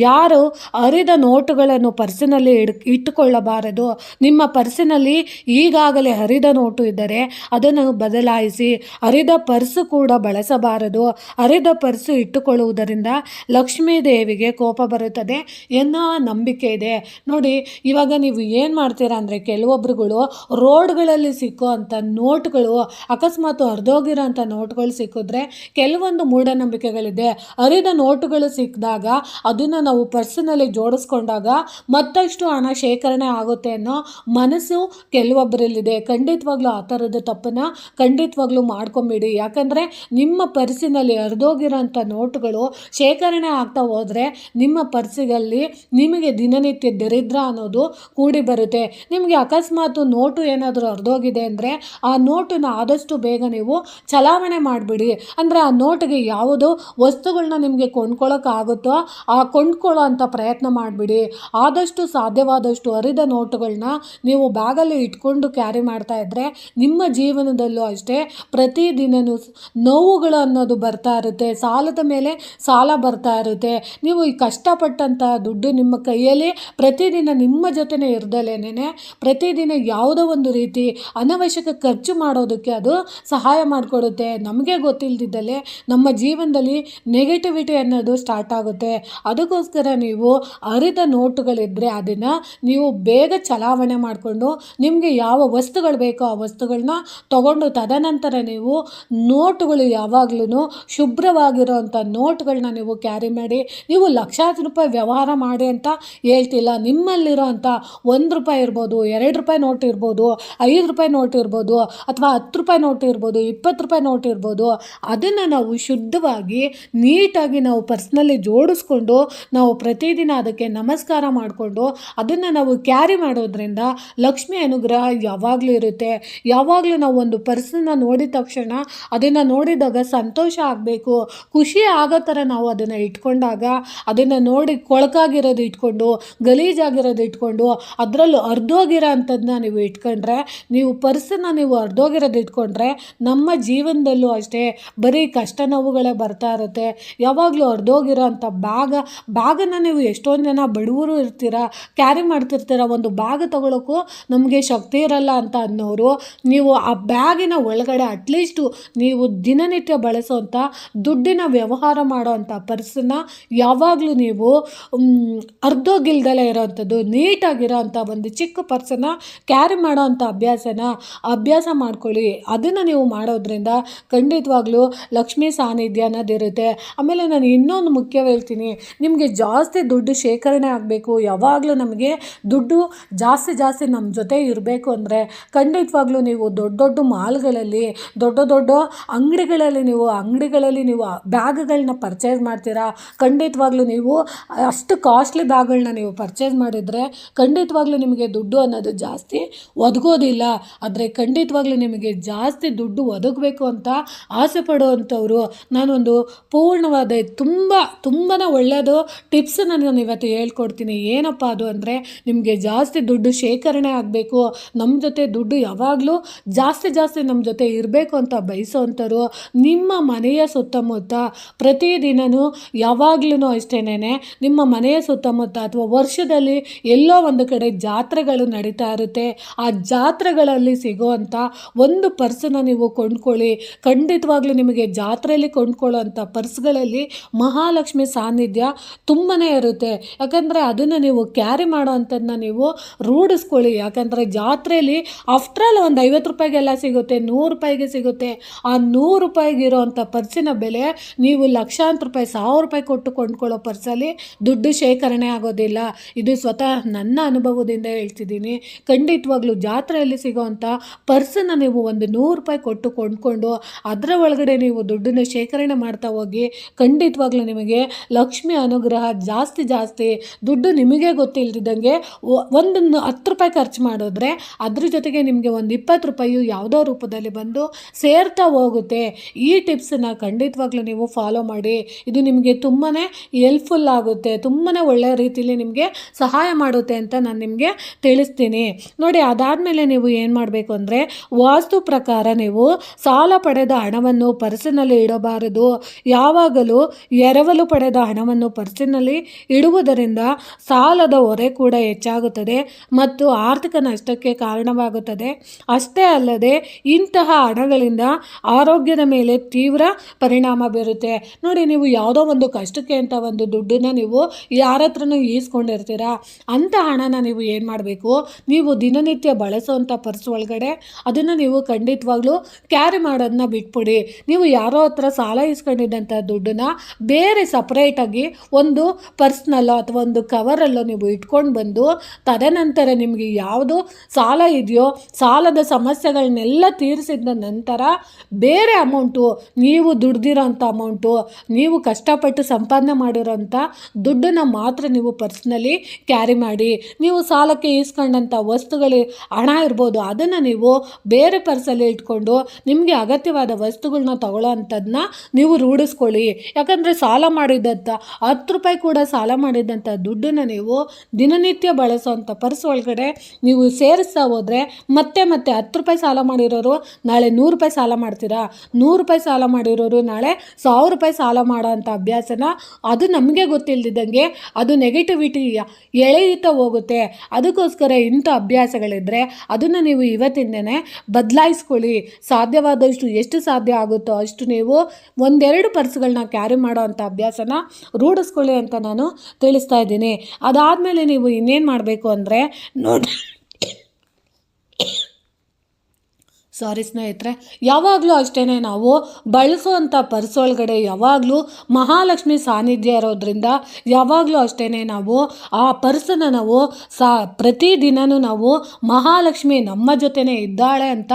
ಯಾರು ಹರಿದ ನೋಟುಗಳನ್ನು ಪರ್ಸಿನಲ್ಲಿ ಇಟ್ಟುಕೊಳ್ಳಬಾರದು. ನಿಮ್ಮ ಪರ್ಸಿನಲ್ಲಿ ಈಗಾಗಲೇ ಹರಿದ ನೋಟು ಇದ್ದರೆ ಅದನ್ನು ಬದಲಾಯಿಸಿ. ಹರಿದ ಪರ್ಸು ಕೂಡ ಬಳಸಬಾರದು. ಹರಿದ ಪರ್ಸು ಇಟ್ಟುಕೊಳ್ಳುವುದರಿಂದ ಲಕ್ಷ್ಮೀ ದೇವಿಗೆ ಕೋಪ ಬರುತ್ತದೆ ಎನ್ನುವ ನಂಬಿಕೆ ಇದೆ. ನೋಡಿ, ಇವಾಗ ನೀವು ಏನು ಮಾಡ್ತೀರಾ ಅಂದರೆ, ಕೆಲವೊಬ್ಬರುಗಳು ರೋಡ್ಗಳಲ್ಲಿ ಸಿಕ್ಕೋ ಅಂಥ ನೋಟುಗಳು, ಅಕಸ್ಮಾತ್ ಹರಿದೋಗಿರೋ ಅಂಥ ನೋಟುಗಳು ಸಿಕ್ಕಿದ್ರೆ ಕೆಲವೊಂದು ಮೂಢನಂಬಿಕೆಗಳಿದೆ. ಹರಿದ ನೋಟುಗಳು ಸಿಕ್ಕಿದಾಗ ಅದನ್ನು ನಾವು ಪರ್ಸನಲ್ಲಿ ಜೋಡಿಸ್ಕೊಂಡಾಗ ಮತ್ತಷ್ಟು ಹಣ ಶೇಖರಣೆ ಆಗುತ್ತೆ ಅನ್ನೋ ಮನಸ್ಸು ಕೆಲವೊಬ್ಬರಲ್ಲಿದೆ. ಖಂಡಿತವಾಗ್ಲೂ ಆ ಥರದ ತಪ್ಪನ್ನು ಖಂಡಿತವಾಗ್ಲೂ ಮಾಡ್ಕೊಂಬಿಡಿ. ಯಾಕಂದರೆ ನಿಮ್ಮ ಪರ್ಸಿನಲ್ಲಿ ಹರಿದೋಗಿರೋಂಥ ನೋಟುಗಳು ಶೇಖರಣೆ ಆಗ್ತಾ ಹೋದರೆ ನಿಮ್ಮ ಪರ್ಸಿಗಲ್ಲಿ ನಿಮಗೆ ದಿನನಿತ್ಯ ದರಿದ್ರ ಅನ್ನೋದು ಕೂಡಿ ಬರುತ್ತೆ. ನಿಮಗೆ ಅಕಸ್ಮಾತ್ ನೋಟು ಏನಾದರೂ ಹರಿದೋಗಿದೆ ಅಂದರೆ ಆ ನೋಟನ್ನ ಆದಷ್ಟು ಬೇಗ ನೀವು ಚಲಾವಣೆ ಮಾಡಿಬಿಡಿ. ಅಂದರೆ ಆ ನೋಟಿಗೆ ಯಾವುದೋ ವಸ್ತುಗಳನ್ನ ನಿಮಗೆ ಕೊಂಡ್ಕೊಳ್ಳೋಕ್ಕಾಗುತ್ತೋ ಆ ಕೊಂಡ್ಕೊಳ್ಳೋ ಅಂಥ ಪ್ರಯತ್ನ ಮಾಡಿಬಿಡಿ. ಆದಷ್ಟು ಸಾಧ್ಯವಾದಷ್ಟು ಹರಿದ ನೋಟುಗಳನ್ನ ನೀವು ಬ್ಯಾಗಲ್ಲಿ ಇಟ್ಕೊಂಡು ಕ್ಯಾರಿ ಮಾಡ್ತಾ ಇದ್ದರೆ ನಿಮ್ಮ ಜೀವನದಲ್ಲೂ ಅಷ್ಟೇ ಪ್ರತಿದಿನವೂ ನೋವುಗಳು ಅನ್ನೋದು ಬರ್ತಾ ಇರುತ್ತೆ. ಸಾಲದ ಮೇಲೆ ಸಾಲ ಬರ್ತಾ ಇರುತ್ತೆ. ನೀವು ಈ ಕಷ್ಟಪಟ್ಟಂಥ ದುಡ್ಡು ನಿಮ್ಮ ಕೈಯಲ್ಲಿ ಪ್ರತಿದಿನ ನಿಮ್ಮ ಜೊತೆನೇ ಇರ್ದಲೇನೆ ಪ್ರತಿದಿನ ಯಾವುದೋ ಒಂದು ರೀತಿ ಅನವಶ್ಯಕ ಖರ್ಚು ಮಾಡೋದಕ್ಕೆ ಅದು ಸಹಾಯ ಮಾಡಿಕೊಡುತ್ತೆ. ನಮಗೆ ಗೊತ್ತಿಲ್ಲದಿದ್ದಲೇ ನಮ್ಮ ಜೀವನದಲ್ಲಿ ನೆಗೆಟಿವಿಟಿ ಅನ್ನೋದು ಸ್ಟಾರ್ಟ್ ಆಗುತ್ತೆ. ಅದಕ್ಕೋಸ್ಕರ ನೀವು ಹರಿದ ನೋಟುಗಳಿದ್ದರೆ ಅದನ್ನು ನೀವು ಬೇಗ ಚಲಾವಣೆ ಮಾಡಿಕೊಂಡು ನಿಮಗೆ ಯಾವ ವಸ್ತುಗಳು ಬೇಕೋ ಆ ವಸ್ತುಗಳನ್ನ ತಗೊಂಡು ತದನಂತರ ನೀವು ನೋಟುಗಳು ಯಾವಾಗಲೂ ಶುಭ್ರವಾಗಿರೋವಂಥ ನೋಟುಗಳನ್ನ ನೀವು ಕ್ಯಾರಿ ಮಾಡಿ. ನೀವು ಲಕ್ಷಾಂತರ ರೂಪಾಯಿ ವ್ಯವಹಾರ ಮಾಡಿ ಅಂತ ಹೇಳ್ತಿಲ್ಲ. ನಿಮ್ಮಲ್ಲಿರೋ ಅಂಥ ₹1 ಇರ್ಬೋದು, ₹2 ನೋಟ್ ಇರ್ಬೋದು, ₹5 ನೋಟ್ ಇರ್ಬೋದು, ಅಥವಾ ₹10 ನೋಟ್ ಇರ್ಬೋದು, ₹20 ನೋಟ್ ಇರ್ಬೋದು, ಅದನ್ನು ನಾವು ಶುದ್ಧವಾಗಿ ನೀಟಾಗಿ ನಾವು ಪರ್ಸ್ನಲ್ಲಿ ಪರ್ಸ್ನಲ್ಲಿ ಜೋಡಿಸ್ಕೊಂಡು ನಾವು ಪ್ರತಿದಿನ ಅದಕ್ಕೆ ನಮಸ್ಕಾರ ಮಾಡಿಕೊಂಡು ಅದನ್ನು ನಾವು ಕ್ಯಾರಿ ಮಾಡೋದ್ರಿಂದ ಲಕ್ಷ್ಮಿ ಅನುಗ್ರಹ ಯಾವಾಗಲೂ ಇರುತ್ತೆ. ಯಾವಾಗಲೂ ನಾವು ಒಂದು ಪರ್ಸನ್ನ ನೋಡಿದ ತಕ್ಷಣ ಅದನ್ನು ನೋಡಿದಾಗ ಸಂತೋಷ ಆಗಬೇಕು, ಖುಷಿ ಆಗೋ ಥರ ನಾವು ಅದನ್ನು ಇಟ್ಕೊಂಡಾಗ, ಅದನ್ನು ನೋಡಿ ಕೊಳಕಾಗಿರೋದು ಇಟ್ಕೊಂಡು, ಗಲೀಜಾಗಿರೋದು ಇಟ್ಕೊಂಡು, ಅದರಲ್ಲೂ ಹರಿದೋಗಿರೋ ಅಂಥದ್ದನ್ನ ನೀವು ಇಟ್ಕೊಂಡ್ರೆ, ನೀವು ಪರ್ಸನ್ನ ನೀವು ಹರಿದೋಗಿರೋದು ಇಟ್ಕೊಂಡ್ರೆ ನಮ್ಮ ಜೀವನದಲ್ಲೂ ಅಷ್ಟೇ ಬರೀ ಕಷ್ಟ ನೋವುಗಳೇ ಬರ್ತಾ ಇರುತ್ತೆ. ಯಾವಾಗಲೂ ಹರಿದೋಗಿರೋ ಅಂಥ ಬ್ಯಾಗನ್ನು ನೀವು ಎಷ್ಟೊಂದು ಜನ ಬಡವರು ಇರ್ತೀರ, ಕ್ಯಾರಿ ಮಾಡ್ತಿರ್ತೀರ, ಒಂದು ಬ್ಯಾಗ್ ತೊಗೊಳಕ್ಕೂ ನಮಗೆ ಶಕ್ತಿ ಇರಲ್ಲ ಅಂತ ಅನ್ನೋರು, ನೀವು ಆ ಬ್ಯಾಗಿನ ಒಳಗಡೆ ಅಟ್ಲೀಸ್ಟು ನೀವು ದಿನನಿತ್ಯ ಬಳಸೋಂಥ ದುಡ್ಡಿನ ವ್ಯವಹಾರ ಮಾಡೋ ಅಂಥ ಪರ್ಸನ್ನ ಯಾವಾಗಲೂ ನೀವು ಅರ್ಧೋಗಿಲ್ದಲೇ ಇರೋವಂಥದ್ದು ನೀಟಾಗಿರೋ ಅಂಥ ಒಂದು ಚಿಕ್ಕ ಪರ್ಸನ್ನ ಕ್ಯಾರಿ ಮಾಡೋ ಅಂಥ ಅಭ್ಯಾಸ ಮಾಡ್ಕೊಳ್ಳಿ. ಅದನ್ನು ನೀವು ಮಾಡೋದ್ರಿಂದ ಖಂಡಿತವಾಗ್ಲೂ ಲಕ್ಷ್ಮೀ ಸಾನ್ನಿಧ್ಯ ಅನ್ನೋದಿರುತ್ತೆ. ಆಮೇಲೆ ನಾನು ಇನ್ನೊಂದು ಮುಖ್ಯವಾಗಿ ಹೇಳ್ತೀನಿ, ನಿಮಗೆ ಜಾಸ್ತಿ ದುಡ್ಡು ಶೇಖರಣೆ ಆಗಬೇಕು, ಯಾವಾಗಲೂ ನಮಗೆ ದುಡ್ಡು ಜಾಸ್ತಿ ನಮ್ಮ ಜೊತೆ ಇರಬೇಕು ಅಂದರೆ ಖಂಡಿತವಾಗ್ಲೂ ನೀವು ದೊಡ್ಡ ದೊಡ್ಡ ಮಾಲ್ಗಳಲ್ಲಿ, ದೊಡ್ಡ ಅಂಗಡಿಗಳಲ್ಲಿ ನೀವು ಬ್ಯಾಗ್ಗಳನ್ನ ಪರ್ಚೇಸ್ ಮಾಡ್ತೀರಾ. ಖಂಡಿತವಾಗ್ಲೂ ನೀವು ಅಷ್ಟು ಕಾಸ್ಟ್ಲಿ ಬ್ಯಾಗ್ಗಳನ್ನ ನೀವು ಪರ್ಚೇಸ್ ಮಾಡಿದರೆ ಖಂಡಿತವಾಗ್ಲೂ ನಿಮಗೆ ದುಡ್ಡು ಅನ್ನೋದು ಜಾಸ್ತಿ ಒದಗೋದಿಲ್ಲ. ಆದರೆ ಖಂಡಿತವಾಗ್ಲೂ ನಿಮಗೆ ಜಾಸ್ತಿ ದುಡ್ಡು ಒದಗಬೇಕು ಅಂತ ಆಸೆ ಪಡುವಂಥವ್ರು, ನಾನೊಂದು ಪೂರ್ಣವಾದ ತುಂಬಾ ಒಳ್ಳೆಯದು ಟಿಪ್ಸ್ ನಾನು ಇವತ್ತು ಹೇಳ್ಕೊಡ್ತೀನಿ. ಏನಪ್ಪ ಅದು ಅಂದರೆ, ನಿಮಗೆ ಜಾಸ್ತಿ ದುಡ್ಡು ಶೇಖರಣೆ ಆಗಬೇಕು, ನಮ್ಮ ಜೊತೆ ದುಡ್ಡು ಯಾವಾಗಲೂ ಜಾಸ್ತಿ ನಮ್ಮ ಜೊತೆ ಇರಬೇಕು ಅಂತ ಬಯಸೋವಂಥವ್ರು, ನಿಮ್ಮ ಮನೆಯ ಸುತ್ತಮುತ್ತ ಪ್ರತಿದಿನವೂ ಯಾವಾಗ್ಲೂ ಅಷ್ಟೇನೆ ನಿಮ್ಮ ಮನೆಯ ಸುತ್ತಮುತ್ತ ಅಥವಾ ವರ್ಷದಲ್ಲಿ ಎಲ್ಲೋ ಒಂದು ಕಡೆ ಜಾತ್ರೆಗಳು ನಡೀತಾ ಇರುತ್ತೆ. ಆ ಜಾತ್ರೆಗಳಲ್ಲಿ ಸಿಗೋವಂಥ ಒಂದು ಪರ್ಸನ್ನ ನೀವು ಕೊಂಡ್ಕೊಳ್ಳಿ. ಖಂಡಿತವಾಗ್ಲೂ ನಿಮಗೆ ಜಾತ್ರೆಯಲ್ಲಿ ಕೊಂಡ್ಕೊಳ್ಳೋ ಅಂಥ ಪರ್ಸ್ಗಳಲ್ಲಿ ಮಹಾಲಕ್ಷ್ಮಿ ಸಾನ್ನಿಧ್ಯ ತುಂಬಾ ಇರುತ್ತೆ. ಯಾಕಂದರೆ ಅದನ್ನು ನೀವು ಕ್ಯಾರಿ ಮಾಡೋ ಅಂಥದ್ದನ್ನ ನೀವು ರೂಢಿಸ್ಕೊಳ್ಳಿ. ಯಾಕಂದರೆ ಜಾತ್ರೆಯಲ್ಲಿ ಆಫ್ಟರ್ ಆಲ್ ಒಂದು 50 ರೂಪಾಯಿಗೆಲ್ಲ ಸಿಗುತ್ತೆ, 100 ರೂಪಾಯಿಗೆ ಸಿಗುತ್ತೆ. ಆ 100 ರೂಪಾಯಿಗೆ ಇರೋವಂಥ ಪರ್ಸಿನ ಬೆಲೆ ನೀವು ಲಕ್ಷಾಂತರ ರೂಪಾಯಿ, 1000 ರೂಪಾಯಿ ಕೊಟ್ಟು ಕೊಂಡ್ಕೊಳ್ಳೋ ಪರ್ಸಲ್ಲಿ ದುಡ್ಡು ಶೇಖರಣೆ ಆಗೋದಿಲ್ಲ. ಇದು ಸ್ವತಃ ನನ್ನ ಅನುಭವದಿಂದ ಹೇಳ್ತಿದ್ದೀನಿ. ಖಂಡಿತವಾಗ್ಲೂ ಜಾತ್ರೆಯಲ್ಲಿ ಸಿಗೋವಂಥ ಪರ್ಸನ್ನು ನೀವು ಒಂದು 100 ರೂಪಾಯಿ ಕೊಟ್ಟು ಕೊಂಡ್ಕೊಂಡು ಅದರ ಒಳಗಡೆ ನೀವು ದುಡ್ಡನ್ನು ಶೇಖರಣೆ ಮಾಡ್ತಾ ಹೋಗಿ, ಖಂಡಿತವಾಗ್ಲೂ ನಿಮಗೆ ಲಕ್ಷ್ಮಿ ಅನುಗ್ರಹ ಜಾಸ್ತಿ ದುಡ್ಡು ನಿಮಗೆ ಗೊತ್ತಿಲ್ದಿದ್ದಂಗೆ ಒಂದು 10 ರೂಪಾಯಿ ಖರ್ಚು ಮಾಡಿದ್ರೆ ಅದ್ರ ಜೊತೆಗೆ ನಿಮಗೆ ಒಂದು 20 ರೂಪಾಯಿ ಯಾವುದೋ ರೂಪದಲ್ಲಿ ಬಂದು ಸೇರ್ತಾ ಹೋಗುತ್ತೆ. ಈ ಟಿಪ್ಸನ್ನು ಖಂಡಿತವಾಗ್ಲೂ ನೀವು ಫಾಲೋ ಮಾಡಿ. ಇದು ನಿಮಗೆ ತುಂಬಾ ಹೆಲ್ಪ್ಫುಲ್ ಆಗುತ್ತೆ, ತುಂಬಾ ಒಳ್ಳೆಯ ರೀತಿಯಲ್ಲಿ ನಿಮಗೆ ಸಹಾಯ ಮಾಡುತ್ತೆ ಅಂತ ನಾನು ನಿಮಗೆ ತಿಳಿಸ್ತೀನಿ. ನೋಡಿ, ಅದಾದಮೇಲೆ ನೀವು ಏನು ಮಾಡಬೇಕು ಅಂದರೆ, ವಾಸ್ತು ಪ್ರಕಾರ ನೀವು ಸಾಲ ಪಡೆದ ಹಣವನ್ನು ಪರ್ಸಿನಲ್ಲಿ ಇಡಬಾರದು. ಯಾವಾಗಲೂ ಎರವಲು ಪಡೆದ ಹಣವನ್ನು ಪರ್ಸಿನಲ್ಲಿ ಇಡುವುದರಿಂದ ಸಾಲದ ಹೊರೆ ಕೂಡ ಹೆಚ್ಚಾಗುತ್ತದೆ ಮತ್ತು ಆರ್ಥಿಕ ನಷ್ಟಕ್ಕೆ ಕಾರಣವಾಗುತ್ತದೆ. ಅಷ್ಟೇ ಅಲ್ಲದೆ ಇಂತಹ ಹಣಗಳಿಂದ ಆರೋಗ್ಯದ ಮೇಲೆ ತೀವ್ರ ಪರಿಣಾಮ ಬೀರುತ್ತೆ. ನೋಡಿ, ನೀವು ಯಾವುದೋ ಒಂದು ಕಷ್ಟಕ್ಕೆ ಅಂತ ಒಂದು ದುಡ್ಡನ್ನು ನೀವು ಯಾರ ಹತ್ರನೂ ಈಸ್ಕೊಂಡಿರ್ತೀರ. ಅಂಥ ಹಣನ ನೀವು ಏನು ಮಾಡಬೇಕು, ನೀವು ದಿನನಿತ್ಯ ಬಳಸುವಂಥ ಪರ್ಸ್ ಒಳಗಡೆ ಅದನ್ನು ನೀವು ಖಂಡಿತವಾಗ್ಲೂ ಕ್ಯಾರಿ ಮಾಡೋದನ್ನ ಬಿಟ್ಬಿಡಿ. ನೀವು ಯಾರೋ ಹತ್ರ ಸಾಲ ಇಸ್ಕೊಂಡಿದ್ದಂಥ ದುಡ್ಡನ್ನ ಬೇರೆ ಸಪ್ರೇಟಾಗಿ ಒಂದು ಪರ್ಸ್ನಲ್ಲೋ ಅಥವಾ ಒಂದು ಕವರಲ್ಲೋ ನೀವು ಇಟ್ಕೊಂಡು ಬಂದು, ತದನಂತರ ನಿಮಗೆ ಯಾವುದು ಸಾಲ ಇದೆಯೋ ಸಾಲದ ಸಮಸ್ಯೆಗಳನ್ನೆಲ್ಲ ತೀರಿಸಿದ ನಂತರ ಬೇರೆ ಅಮೌಂಟು, ನೀವು ದುಡ್ದಿರೋ ಅಂಥ ಅಮೌಂಟು, ನೀವು ಕಷ್ಟಪಟ್ಟು ಸಂಪಾದನೆ ಮಾಡಿರೋಂಥ ದುಡ್ಡನ್ನು ಮಾತ್ರ ನೀವು ಪರ್ಸ್ನಲ್ಲಿ ಕ್ಯಾರಿ ಮಾಡಿ. ನೀವು ಸಾಲಕ್ಕೆ ಈಸ್ಕೊಂಡಂಥ ವಸ್ತುಗಳು ಹಣ ಇರ್ಬೋದು, ಅದನ್ನು ನೀವು ಬೇರೆ ಪರ್ಸಲ್ಲಿ ಇಟ್ಕೊಂಡು ನಿಮಗೆ ಅಗತ್ಯವಾದ ವಸ್ತುಗಳನ್ನ ತಗೊಳ್ಳೋ ಅಂಥದ್ದನ್ನ ನೀವು ರೂಢಿಸ್ಕೊಳ್ಳಿ. ಯಾಕಂದರೆ ಸಾಲ ಮಾಡಿದಂಥ 10 ರೂಪಾಯಿ ಕೂಡ ಸಾಲ ಮಾಡಿದಂಥ ದುಡ್ಡನ್ನು ನೀವು ದಿನನಿತ್ಯ ಬಳಸೋವಂಥ ಪರ್ಸ್ ಒಳಗಡೆ ನೀವು ಸೇರಿಸ್ತಾ ಹೋದರೆ ಮತ್ತೆ 10 ರೂಪಾಯಿ ಸಾಲ ಮಾಡಿರೋರು ನಾಳೆ 100 ರೂಪಾಯಿ ಸಾಲ ಮಾಡ್ತೀರಾ, 100 ರೂಪಾಯಿ ಸಾಲ ಮಾಡಿರೋರು ನಾಳೆ 1000 ರೂಪಾಯಿ ಸಾಲ ಮಾಡೋ ಅಂಥ ಅಭ್ಯಾಸನ, ಅದು ನಮಗೆ ಗೊತ್ತಿಲ್ಲದಿದ್ದಂಗೆ ಅದು ನೆಗೆಟಿವಿಟಿ ಎಳೆಯುತ್ತಾ ಹೋಗುತ್ತೆ. ಅದಕ್ಕೋಸ್ಕರ ಇಂಥ ಅಭ್ಯಾಸಗಳಿದ್ದರೆ ಅದನ್ನು ನೀವು ಇವತ್ತಿಂದನೇ ಬದಲಾಯಿಸ್ಕೊಳ್ಳಿ. ಸಾಧ್ಯವಾದಷ್ಟು ಎಷ್ಟು ಸಾಧ್ಯ ಆಗುತ್ತೋ ಅಷ್ಟು ನೀವು ಒಂದೆರಡು ಪರ್ಸ್ಗಳನ್ನ ಕ್ಯಾರಿ ಮಾಡೋ ಅಂಥ ಅಭ್ಯಾಸನ ರೂಢಿಸ್ಕೊಳ್ಳಿ ಅಂತ ನಾನು ತಿಳಿಸ್ತಾ ಇದ್ದೀನಿ. ಅದಾದಮೇಲೆ ನೀವು ಇನ್ನೇನು ಮಾಡಬೇಕು ಅಂದರೆ, ನೋಡಿ, ಸಾರಿ ಸ್ನೇಹಿತರೆ, ಯಾವಾಗಲೂ ಅಷ್ಟೇ ನಾವು ಬಳಸುವಂಥ ಪರ್ಸ್ ಒಳಗಡೆ ಯಾವಾಗಲೂ ಮಹಾಲಕ್ಷ್ಮಿ ಸಾನ್ನಿಧ್ಯ ಇರೋದ್ರಿಂದ ಯಾವಾಗಲೂ ಅಷ್ಟೇ ನಾವು ಆ ಪರ್ಸನ್ನು ನಾವು ಪ್ರತಿದಿನವೂ ನಾವು ಮಹಾಲಕ್ಷ್ಮಿ ನಮ್ಮ ಜೊತೆನೇ ಇದ್ದಾಳೆ ಅಂತ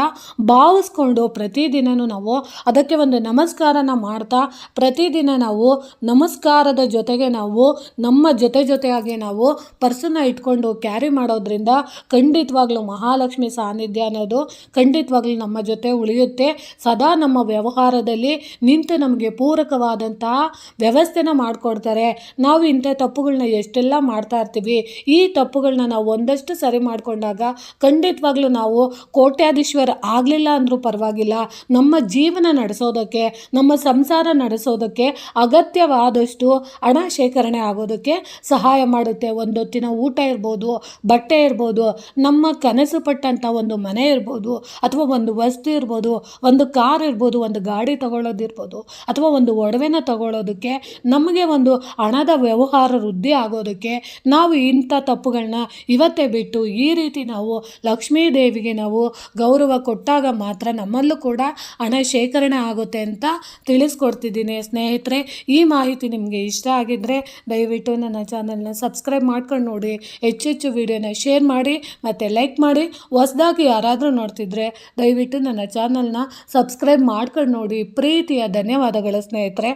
ಭಾವಿಸ್ಕೊಂಡು ಪ್ರತಿದಿನವೂ ನಾವು ಅದಕ್ಕೆ ಒಂದು ನಮಸ್ಕಾರನ ಮಾಡ್ತಾ ಪ್ರತಿದಿನ ನಾವು ನಮಸ್ಕಾರದ ಜೊತೆಗೆ ನಾವು ನಮ್ಮ ಜೊತೆಯಾಗಿ ನಾವು ಪರ್ಸನ್ನ ಇಟ್ಕೊಂಡು ಕ್ಯಾರಿ ಮಾಡೋದ್ರಿಂದ ಖಂಡಿತವಾಗ್ಲೂ ಮಹಾಲಕ್ಷ್ಮಿ ಸಾನ್ನಿಧ್ಯ ಅನ್ನೋದು ಖಂಡಿತವಾಗ್ಲೂ ನಮ್ಮ ಜೊತೆ ಉಳಿಯುತ್ತೆ. ಸದಾ ನಮ್ಮ ವ್ಯವಹಾರದಲ್ಲಿ ನಿಂತು ನಮಗೆ ಪೂರಕವಾದಂತಹ ವ್ಯವಸ್ಥೆನ ಮಾಡಿಕೊಡ್ತಾರೆ. ನಾವು ಇಂಥ ತಪ್ಪುಗಳನ್ನ ಎಷ್ಟೆಲ್ಲ ಮಾಡ್ತಾ ಇರ್ತೀವಿ. ಈ ತಪ್ಪುಗಳನ್ನ ನಾವು ಒಂದಷ್ಟು ಸರಿ ಮಾಡಿಕೊಂಡಾಗ ಖಂಡಿತವಾಗ್ಲೂ ನಾವು ಕೋಟ್ಯಾಧೀಶ್ವರ ಆಗಲಿಲ್ಲ ಅಂದರೂ ಪರವಾಗಿಲ್ಲ, ನಮ್ಮ ಜೀವನ ನಡೆಸೋದಕ್ಕೆ, ನಮ್ಮ ಸಂಸಾರ ನಡೆಸೋದಕ್ಕೆ ಅಗತ್ಯವಾದಷ್ಟು ಹಣ ಶೇಖರಣೆ ಆಗೋದಕ್ಕೆ ಸಹಾಯ ಮಾಡುತ್ತೆ. ಒಂದೊತ್ತಿನ ಊಟ ಇರ್ಬೋದು, ಬಟ್ಟೆ ಇರ್ಬೋದು, ನಮ್ಮ ಕನಸು ಪಟ್ಟಂಥ ಒಂದು ಮನೆ ಇರ್ಬೋದು, ಅಥವಾ ಒಂದು ವಸ್ತು ಇರ್ಬೋದು, ಒಂದು ಕಾರ್ ಇರ್ಬೋದು, ಒಂದು ಗಾಡಿ ತಗೊಳ್ಳೋದಿರ್ಬೋದು, ಅಥವಾ ಒಂದು ಒಡವೆನ ತಗೊಳ್ಳೋದಕ್ಕೆ, ನಮಗೆ ಒಂದು ಹಣದ ವ್ಯವಹಾರ ವೃದ್ಧಿ ಆಗೋದಕ್ಕೆ ನಾವು ಇಂಥ ತಪ್ಪುಗಳನ್ನ ಇವತ್ತೇ ಬಿಟ್ಟು ಈ ರೀತಿ ನಾವು ಲಕ್ಷ್ಮೀ ದೇವಿಗೆ ನಾವು ಗೌರವ ಕೊಟ್ಟಾಗ ಮಾತ್ರ ನಮ್ಮಲ್ಲೂ ಕೂಡ ಹಣ ಶೇಖರಣೆ ಆಗುತ್ತೆ ಅಂತ ತಿಳಿಸ್ಕೊಡ್ತಿದ್ದೀನಿ ಸ್ನೇಹಿತರೆ. ಈ ಮಾಹಿತಿ ನಿಮಗೆ ಇಷ್ಟ ಆಗಿದ್ದರೆ ದಯವಿಟ್ಟು ನನ್ನ ಚಾನಲ್ನ ಸಬ್ಸ್ಕ್ರೈಬ್ ಮಾಡ್ಕೊಂಡು ನೋಡಿ, ಹೆಚ್ಚೆಚ್ಚು ವಿಡಿಯೋನ ಶೇರ್ ಮಾಡಿ ಮತ್ತು ಲೈಕ್ ಮಾಡಿ. ಹೊಸದಾಗಿ ಯಾರಾದರೂ ನೋಡ್ತಿದ್ರೆ ದಯವಿಟ್ಟು ನನ್ನ ಚಾನಲ್ನ ಸಬ್ಸ್ಕ್ರೈಬ್ ಮಾಡ್ಕೊಂಡು ನೋಡಿ. ಪ್ರೀತಿಯ ಧನ್ಯವಾದಗಳು ಸ್ನೇಹಿತರೆ.